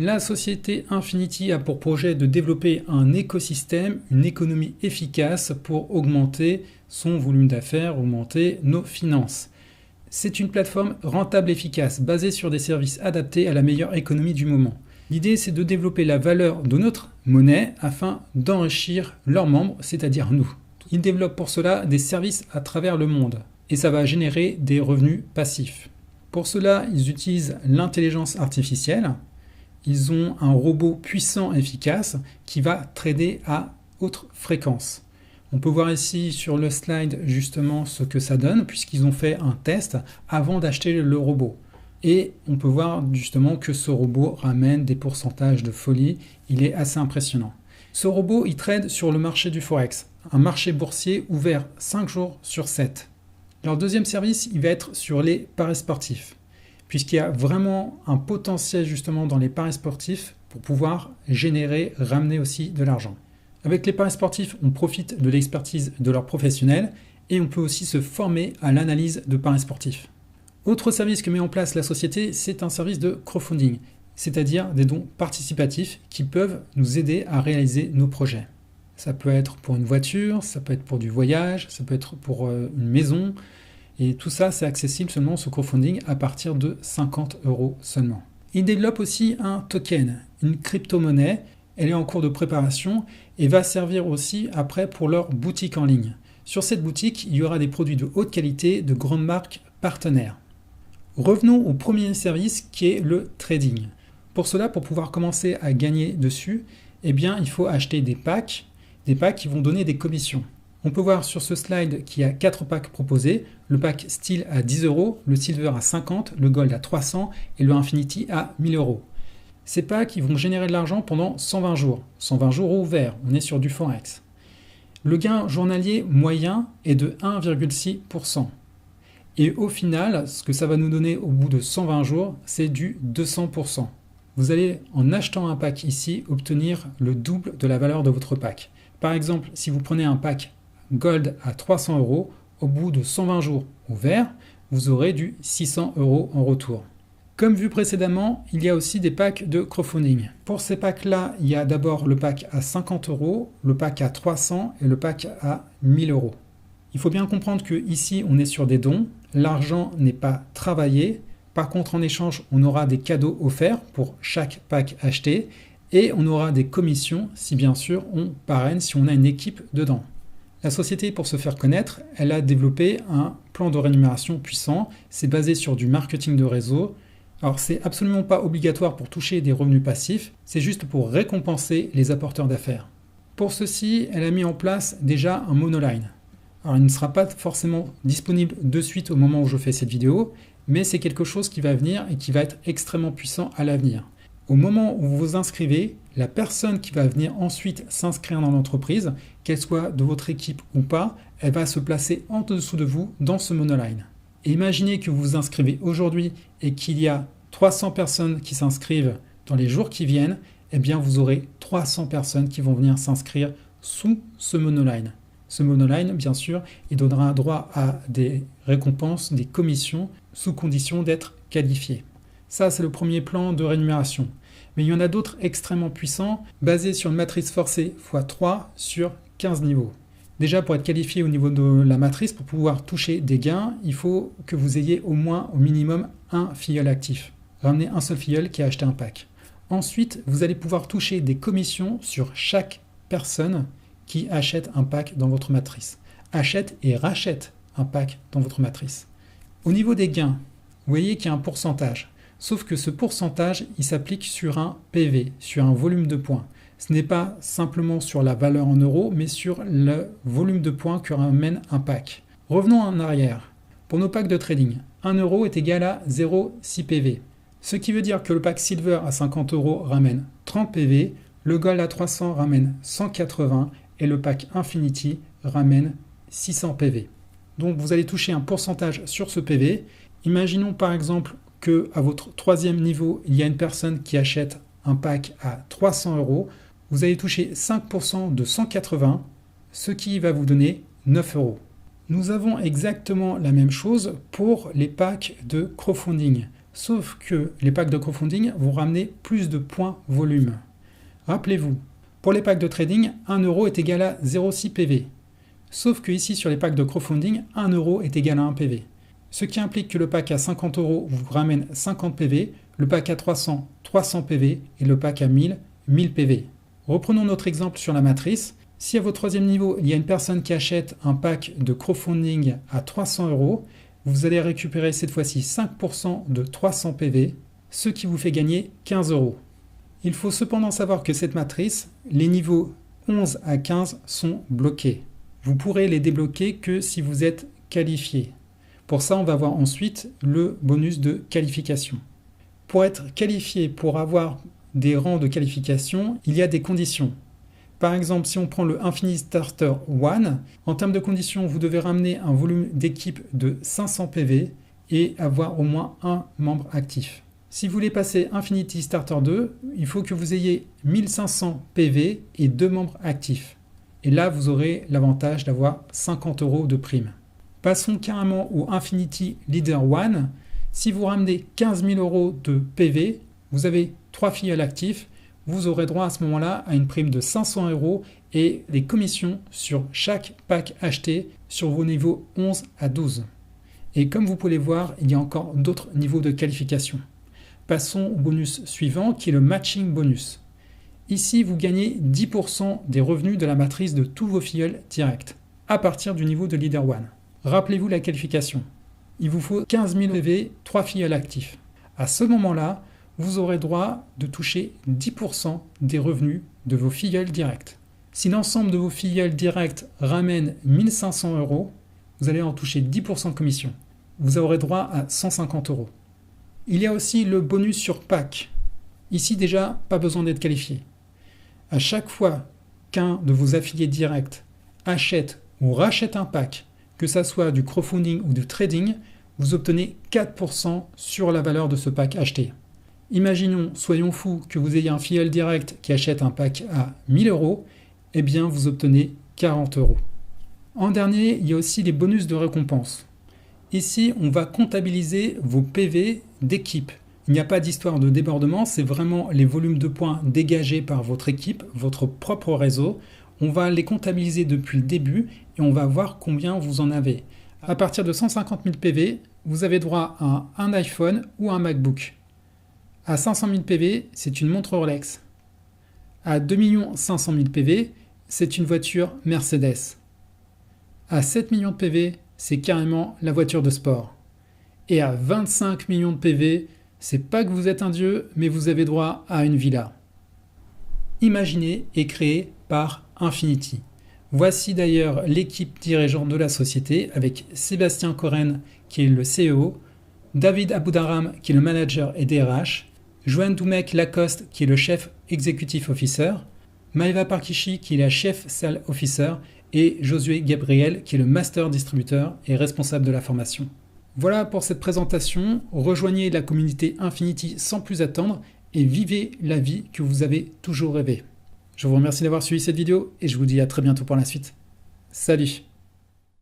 La société Infinity a pour projet de développer un écosystème, une économie efficace pour augmenter son volume d'affaires, augmenter nos finances. C'est une plateforme rentable et efficace, basée sur des services adaptés à la meilleure économie du moment. L'idée, c'est de développer la valeur de notre monnaie afin d'enrichir leurs membres, c'est-à-dire nous. Ils développent pour cela des services à travers le monde et ça va générer des revenus passifs. Pour cela, ils utilisent l'intelligence artificielle. Ils ont un robot puissant et efficace qui va trader à haute fréquence. On peut voir ici sur le slide justement ce que ça donne puisqu'ils ont fait un test avant d'acheter le robot. Et on peut voir justement que ce robot ramène des pourcentages de folie. Il est assez impressionnant. Ce robot, il trade sur le marché du Forex, un marché boursier ouvert 5 jours sur 7. Leur deuxième service, il va être sur les paris sportifs, puisqu'il y a vraiment un potentiel justement dans les paris sportifs pour pouvoir ramener aussi de l'argent. Avec les paris sportifs, on profite de l'expertise de leurs professionnels et on peut aussi se former à l'analyse de paris sportifs. Autre service que met en place la société, c'est un service de crowdfunding, c'est-à-dire des dons participatifs qui peuvent nous aider à réaliser nos projets. Ça peut être pour une voiture, ça peut être pour du voyage, ça peut être pour une maison. Et tout ça, c'est accessible seulement ce crowdfunding à partir de 50 € seulement. Ils développent aussi un token, une crypto-monnaie. Elle est en cours de préparation et va servir aussi après pour leur boutique en ligne. Sur cette boutique, il y aura des produits de haute qualité de grandes marques partenaires. Revenons au premier service qui est le trading. Pour cela, pour pouvoir commencer à gagner dessus, eh bien, il faut acheter des packs qui vont donner des commissions. On peut voir sur ce slide qu'il y a 4 packs proposés. Le pack Steel à 10 €, le Silver à 50, le Gold à 300 et le Infinity à 1000 €. Ces packs ils vont générer de l'argent pendant 120 jours. 120 jours ouverts, on est sur du Forex. Le gain journalier moyen est de 1,6%. Et au final, ce que ça va nous donner au bout de 120 jours, c'est du 200%. Vous allez, en achetant un pack ici, obtenir le double de la valeur de votre pack. Par exemple, si vous prenez un pack Gold à 300 €, au bout de 120 jours ouverts, vous aurez du 600 € en retour. Comme vu précédemment, il y a aussi des packs de crowdfunding. Pour ces packs-là, il y a d'abord le pack à 50 €, le pack à 300 et le pack à 1000 €. Il faut bien comprendre que ici, on est sur des dons. L'argent n'est pas travaillé. Par contre, en échange, on aura des cadeaux offerts pour chaque pack acheté et on aura des commissions si bien sûr on parraine, si on a une équipe dedans. La société, pour se faire connaître, elle a développé un plan de rémunération puissant. C'est basé sur du marketing de réseau. Alors, c'est absolument pas obligatoire pour toucher des revenus passifs, c'est juste pour récompenser les apporteurs d'affaires. Pour ceci, elle a mis en place déjà un monoline. Alors, il ne sera pas forcément disponible de suite au moment où je fais cette vidéo, mais c'est quelque chose qui va venir et qui va être extrêmement puissant à l'avenir. Au moment où vous vous inscrivez, la personne qui va venir ensuite s'inscrire dans l'entreprise, qu'elle soit de votre équipe ou pas, elle va se placer en dessous de vous dans ce monoline. Et imaginez que vous vous inscrivez aujourd'hui et qu'il y a 300 personnes qui s'inscrivent dans les jours qui viennent, eh bien vous aurez 300 personnes qui vont venir s'inscrire sous ce monoline. Ce monoline, bien sûr, il donnera droit à des récompenses, des commissions, sous condition d'être qualifié. Ça, c'est le premier plan de rémunération. Mais il y en a d'autres extrêmement puissants, basés sur une matrice forcée x3 sur 15 niveaux. Déjà, pour être qualifié au niveau de la matrice, pour pouvoir toucher des gains, il faut que vous ayez au minimum un filleul actif. Ramenez un seul filleul qui a acheté un pack. Ensuite, vous allez pouvoir toucher des commissions sur chaque personne qui achète un pack dans votre matrice. Achète et rachète un pack dans votre matrice. Au niveau des gains, vous voyez qu'il y a un pourcentage. Sauf que ce pourcentage, il s'applique sur un PV, sur un volume de points. Ce n'est pas simplement sur la valeur en euros, mais sur le volume de points que ramène un pack. Revenons en arrière. Pour nos packs de trading, 1 € est égal à 0,6 PV. Ce qui veut dire que le pack Silver à 50 € ramène 30 PV, le Gold à 300 ramène 180 et le pack Infinity ramène 600 PV. Donc vous allez toucher un pourcentage sur ce PV. Imaginons par exemple qu'à votre troisième niveau, il y a une personne qui achète un pack à 300 €. Vous allez toucher 5% de 180, ce qui va vous donner 9 €. Nous avons exactement la même chose pour les packs de crowdfunding. Sauf que les packs de crowdfunding vont ramener plus de points volume. Rappelez-vous, pour les packs de trading, 1 euro est égal à 0,6 PV. Sauf que ici, sur les packs de crowdfunding, 1 euro est égal à 1 PV. Ce qui implique que le pack à 50 euros vous ramène 50 PV, le pack à 300, 300 PV et le pack à 1000, 1000 PV. Reprenons notre exemple sur la matrice. Si à votre troisième niveau, il y a une personne qui achète un pack de crowdfunding à 300 euros, vous allez récupérer cette fois-ci 5% de 300 PV, ce qui vous fait gagner 15 euros. Il faut cependant savoir que cette matrice, les niveaux 11 à 15 sont bloqués. Vous pourrez les débloquer que si vous êtes qualifié. Pour ça, on va voir ensuite le bonus de qualification. Pour être qualifié, pour avoir des rangs de qualification, il y a des conditions. Par exemple, si on prend le Infinity Starter 1, en termes de conditions, vous devez ramener un volume d'équipe de 500 PV et avoir au moins un membre actif. Si vous voulez passer Infinity Starter 2, il faut que vous ayez 1500 PV et 2 membres actifs. Et là, vous aurez l'avantage d'avoir 50 euros de prime. Passons carrément au Infinity Leader 1. Si vous ramenez 15 000 euros de PV, vous avez 3 filleuls actifs. Vous aurez droit à ce moment-là à une prime de 500 euros et des commissions sur chaque pack acheté sur vos niveaux 11 à 12. Et comme vous pouvez voir, il y a encore d'autres niveaux de qualification. Passons au bonus suivant qui est le matching bonus. Ici, vous gagnez 10% des revenus de la matrice de tous vos filleuls directs à partir du niveau de Leader 1. Rappelez-vous la qualification. Il vous faut 15 000 PV, 3 filleuls actifs. À ce moment-là, vous aurez droit de toucher 10% des revenus de vos filleuls directs. Si l'ensemble de vos filleuls directs ramène 1500 euros, vous allez en toucher 10% de commission. Vous aurez droit à 150 euros. Il y a aussi le bonus sur pack. Ici déjà, pas besoin d'être qualifié. À chaque fois qu'un de vos affiliés directs achète ou rachète un pack, que ce soit du crowdfunding ou du trading, vous obtenez 4% sur la valeur de ce pack acheté. Imaginons, soyons fous, que vous ayez un filleul direct qui achète un pack à 1000 euros, eh bien vous obtenez 40 euros. En dernier, il y a aussi les bonus de récompense. Ici, on va comptabiliser vos PV d'équipe. Il n'y a pas d'histoire de débordement, c'est vraiment les volumes de points dégagés par votre équipe, votre propre réseau. On va les comptabiliser depuis le début et on va voir combien vous en avez. À partir de 150 000 PV, vous avez droit à un iPhone ou un MacBook. À 500 000 PV, c'est une montre Rolex. À 2 500 000 PV, c'est une voiture Mercedes. À 7 millions de PV, c'est carrément la voiture de sport. Et à 25 millions de PV, c'est pas que vous êtes un dieu, mais vous avez droit à une villa. Imaginée et créée par Infinity. Voici d'ailleurs l'équipe dirigeante de la société avec Sébastien Coren qui est le CEO, David Aboudaram qui est le manager et DRH, Joanne Doumek Lacoste qui est le chef executive officer, Maeva Parkishi qui est la chef sales officer et Josué Gabriel qui est le master distributeur et responsable de la formation. Voilà pour cette présentation, rejoignez la communauté Infinity sans plus attendre et vivez la vie que vous avez toujours rêvé. Je vous remercie d'avoir suivi cette vidéo et je vous dis à très bientôt pour la suite. Salut!